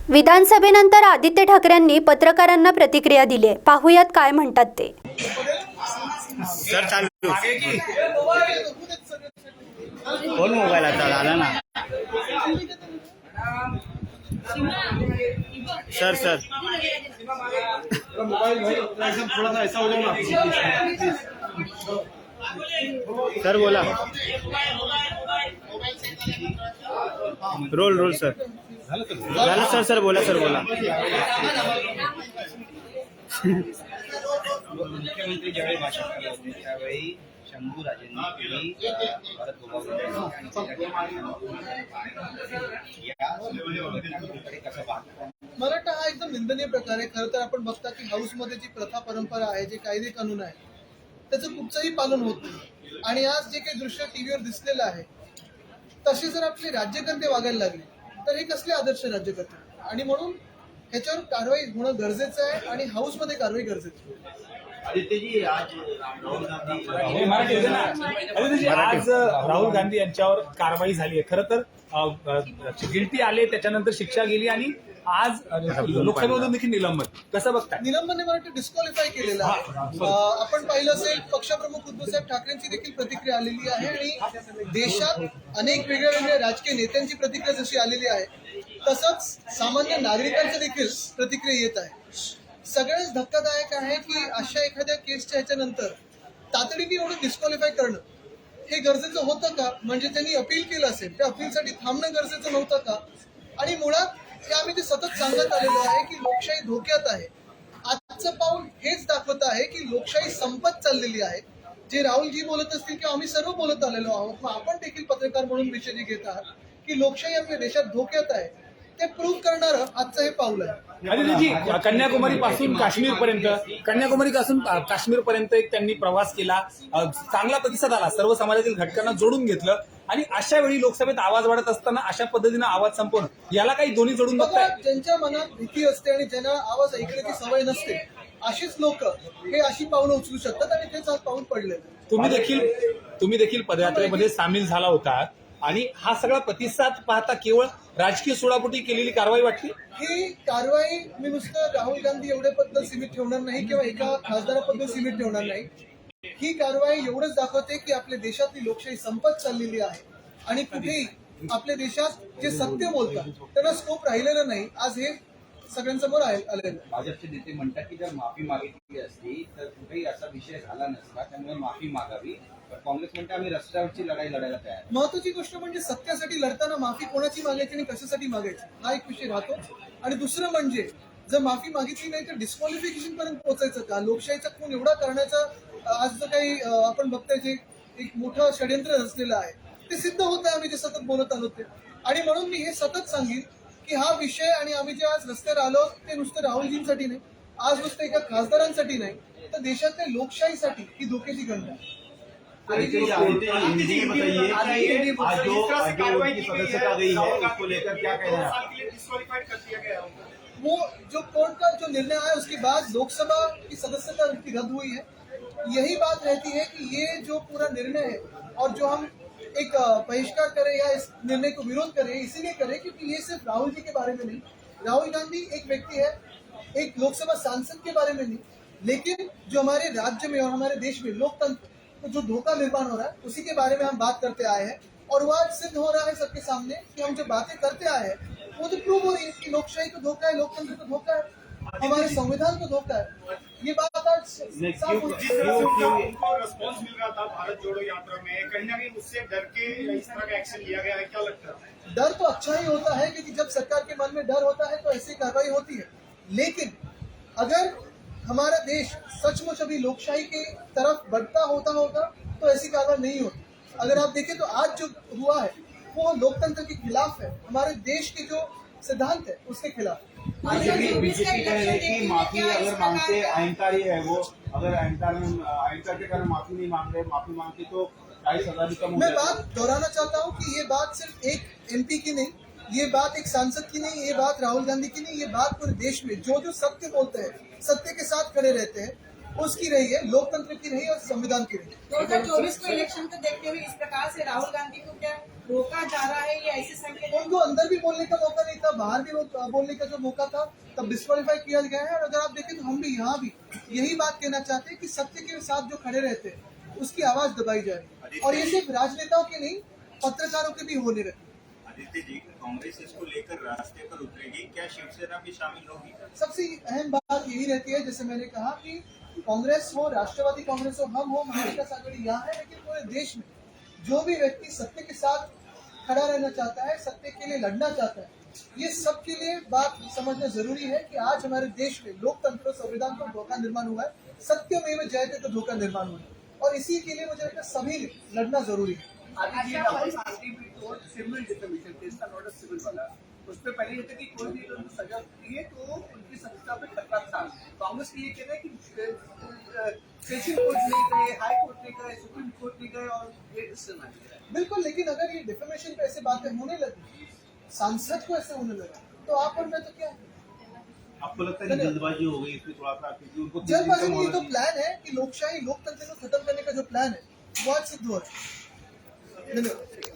विधानसभेनंतर आदित्य ठाकरेंनी पत्रकारांना प्रतिक्रिया दिली आहे. पाहुयात काय म्हणतात ते. सर चालू फोन मोबाईल आता आला ना सर सर बोला. रोल सर झालं सर बोला मुख्यमंत्री ज्यावेळी भाषण करत होते त्यावेळी शंभूराजेंनी भारत मराठा हा एकदम निंदनीय प्रकार आहे. खरं तर आपण बघता की हाऊसमध्ये जी प्रथा परंपरा आहे, जे कायदे कानून आहे, त्याचं कुठचंही पालन होत नाही. आणि आज जे काही दृश्य टीव्हीवर दिसलेलं आहे तसे जर आपले राज्यकर्ते वागायला लागले तर हे कसले आदर्श राज्यकर्ते. आणि म्हणून ह्याच्यावर कारवाई होणं गरजेचं आहे आणि हाऊसमध्ये कारवाई गरजेची आहे. आदित्यजी आज आज राहुल गांधी यांच्यावर कारवाई झाली आहे. खरं तर गिल्टी आले, त्याच्यानंतर शिक्षा गेली आणि आज लोकसभेमधून देखील निलंबन. कसं बघताय? निलंबन मराठी डिस्क्वालिफाय केलेलं आहे. आपण पाहिलं असेल पक्षप्रमुख उद्धवसाहेब ठाकरेंची देखील प्रतिक्रिया आलेली आहे आणि देशात अनेक वेगळ्या राजकीय नेत्यांची प्रतिक्रिया जशी आलेली आहे तसंच सामान्य नागरिकांची देखील प्रतिक्रिया येत आहे. सगळ्याच धक्कादायक आहे की अशा एखाद्या केसच्या ह्याच्यानंतर तातडीने एवढं डिस्क्वालिफाय करणं हे गरजेचं होतं का? म्हणजे त्यांनी अपील केलं असेल, त्या अपीलसाठी थांबणं गरजेचं नव्हतं का? आणि मुळात हे आम्ही ते सतत सांगत आलेलो आहे की लोकशाही धोक्यात आहे. आजचं पाऊल हेच दाखवत आहे की लोकशाही संपत चाललेली आहे. जे राहुलजी बोलत असतील किंवा आम्ही सर्व बोलत आलेलो आहोत, मग आपण देखील पत्रकार म्हणून विषय घेत आहात की लोकशाही आपल्या देशात धोक्यात आहे, ते प्रूव्ह करणारं आजचं हे पाऊल आहे. आदित्यजी, कन्याकुमारी पासून काश्मीर पर्यंत एक त्यांनी प्रवास केला, चांगला प्रतिसाद आला, सर्व समाजातील घटकांना जोडून घेतलं आणि अशा वेळी लोकसभेत आवाज वाढत असताना अशा पद्धतीनं आवाज संपवणं, याला काही दोन्ही जोडून बघताय? ज्यांच्या मनात भीती असते आणि ज्यांना आवाज ऐकण्याची सवय नसते अशीच लोक हे अशी पावलं उचलू शकतात आणि तेच आज पाऊल पडले. तुम्ही देखील पदयात्रेमध्ये सामील झाला होता आणि हा सगळा प्रतिसाद पाहता केवळ राजकीय सोडापोटी केलेली कारवाई वाटली? ही कारवाई मी नुसतं राहुल गांधी एवढ्याबद्दल सीमित ठेवणार नाही किंवा एका खासदाराबद्दल सीमित ठेवणार नाही. ही कारवाई एवढंच दाखवते की आपल्या देशातली लोकशाही संपत चाललेली आहे आणि कुठेही आपल्या देशात जे सत्य बोलतात त्यांना स्कोप राहिलेला नाही. आज हे सगळ्यांसमोर आलेलं. भाजपचे नेते म्हणतात की जर माफी मागितली असती तर कुठेही असा विषय झाला नसता, त्यामुळे माफी मागावी. पण काँग्रेस म्हणते आम्ही रस्त्यावरची लढाई लढायला तयार. महत्वाची गोष्ट म्हणजे सत्यासाठी लढताना माफी कोणाची मागायची आणि कशासाठी मागायची हा एक विषय राहतो. आणि दुसरं म्हणजे जर माफी मागितली नाही तर डिस्क्वालिफिकेशन पर्यंत पोहोचायचं का? लोकशाहीचा खून एवढा करण्याचा आज जर काही आपण बघतोय जे एक मोठं षडयंत्र रचलेलं आहे ते सिद्ध होत आहे. आम्ही जे सतत बोलत आलो ते. आणि म्हणून मी हे सतत सांगेन की हा विषय आणि आम्ही जे आज रस्त्यावर आलो ते नुसतं राहुलजींसाठी नाही, आज नुसतं एका खासदारांसाठी नाही, तर देशातल्या लोकशाहीसाठी ही धोक्याची घटना आहे. वो जो कोर्ट का जो निर्णय आया उसके बाद लोकसभा की सदस्यता उनकी रद्द हुई है. यही बात रहती है कि ये जो पूरा निर्णय है और जो हम एक बहिष्कार करें या इस निर्णय को विरोध करें इसीलिए करें क्योंकि ये सिर्फ राहुल जी के बारे में नहीं, राहुल गांधी एक व्यक्ति है, एक लोकसभा सांसद के बारे में नहीं, लेकिन जो हमारे राज्य में और हमारे देश में लोकतंत्र को जो धोखा निर्माण हो रहा है उसी के बारे में हम बात करते आए हैं. और वो आज सिद्ध हो रहा है सबके सामने कि हम जो बातें करते आए हैं वो तो प्रूव हो रही है कि लोकशाही को धोखा है, लोकतंत्र को धोखा है, हमारे संविधान को धोखा है. ये बात आज साफ हो रही है. रिस्पॉन्स मिल रहा था भारत जोड़ो यात्रा में, कहीं ना कहीं उससे डर के इस तरह का एक्शन लिया गया है, क्या लगता है? डर तो अच्छा ही होता है क्योंकि जब सरकार के मन में डर होता है तो ऐसी कार्रवाई होती है. लेकिन अगर हमारा देश सचमुच अभी लोकशाही के तरफ बढ़ता होगा तो ऐसी कार्रवाई नहीं होती. अगर आप देखें तो आज जो हुआ है वो लोकतंत्र के खिलाफ है, हमारे देश के जो सिद्धांत है उसके खिलाफ. बीजेपी कह रही है कि माफी अगर मांगते अहंकारी है वो, अगर अहंकार के कारण माफी नहीं मांग रहे, माफी मांगते तो 40,000 कम हो. मैं बात दोहराना चाहता हूँ कि ये बात सिर्फ एक एमपी की नहीं, ये बात एक सांसद की नहीं, ये बात राहुल गांधी की नहीं, ये बात पूरे देश में जो जो सत्य बोलते हैं, सत्य के साथ खड़े रहते हैं, उसकी रही है, लोकतंत्र की रही और संविधान की रही। 2024 को इलेक्शन को देखते हुए इस प्रकार से राहुल गांधी को क्या रोका जा रहा है, ये ऐसे संकेत उनको अंदर भी बोलने का मौका नहीं था, बाहर भी बोलने का जो मौका था तब डिस्क्वालीफाई किया गया है। और अगर आप देखें तो हम भी यहाँ भी यही बात कहना चाहते हैं कि सत्य के साथ जो खड़े रहते हैं उसकी आवाज दबाई जा रही है, और ये सिर्फ राजनेताओं की नहीं, पत्रकारों के भी होने लगे। आदित्य जी, कांग्रेस इसको लेकर रास्ते पर उतरेगी, क्या शिवसेना भी शामिल होगी? सबसे अहम बात यही रहती है, जैसे मैंने कहा कि कांग्रेस हो, राष्ट्रवादी कांग्रेस हो, हम हो, महाविकास आघाड़ी यहाँ है, लेकिन पूरे देश में जो भी व्यक्ति सत्य के साथ खड़ा रहना चाहता है, सत्य के लिए लड़ना चाहता है, ये सबके लिए बात समझना जरूरी है कि आज हमारे देश में लोकतंत्र और संविधान को धोखा निर्माण हुआ है, सत्यमेव जयते तो धोखा निर्माण हुआ है, और इसी के लिए मुझे लगता है सभी लड़ना जरूरी है। उस पर पहले ये था कि कोई भी उनको सजा दिए तो उनकी संस्था पे खतरा था। कांग्रेस के ये कहना है कि सेशन कोर्ट नहीं गए, हाई कोर्ट नहीं गए, सुप्रीम कोर्ट नहीं गए और ये इससे मान गया। बिल्कुल, लेकिन अगर ये डिफेमेशन पे ऐसे बातें होने लगी, सांसद को ऐसे होने लगा, तो आप और मैं तो क्या आपको लगता है कि जल्दबाजी हो गई इसमें थोड़ा सा, क्योंकि उनको जल्दबाजी नहीं, तो प्लान है कि लोकशाही लोकतंत्र को खत्म करने का जो प्लान है वो आज सिद्ध हो रहा है। धन्यवाद।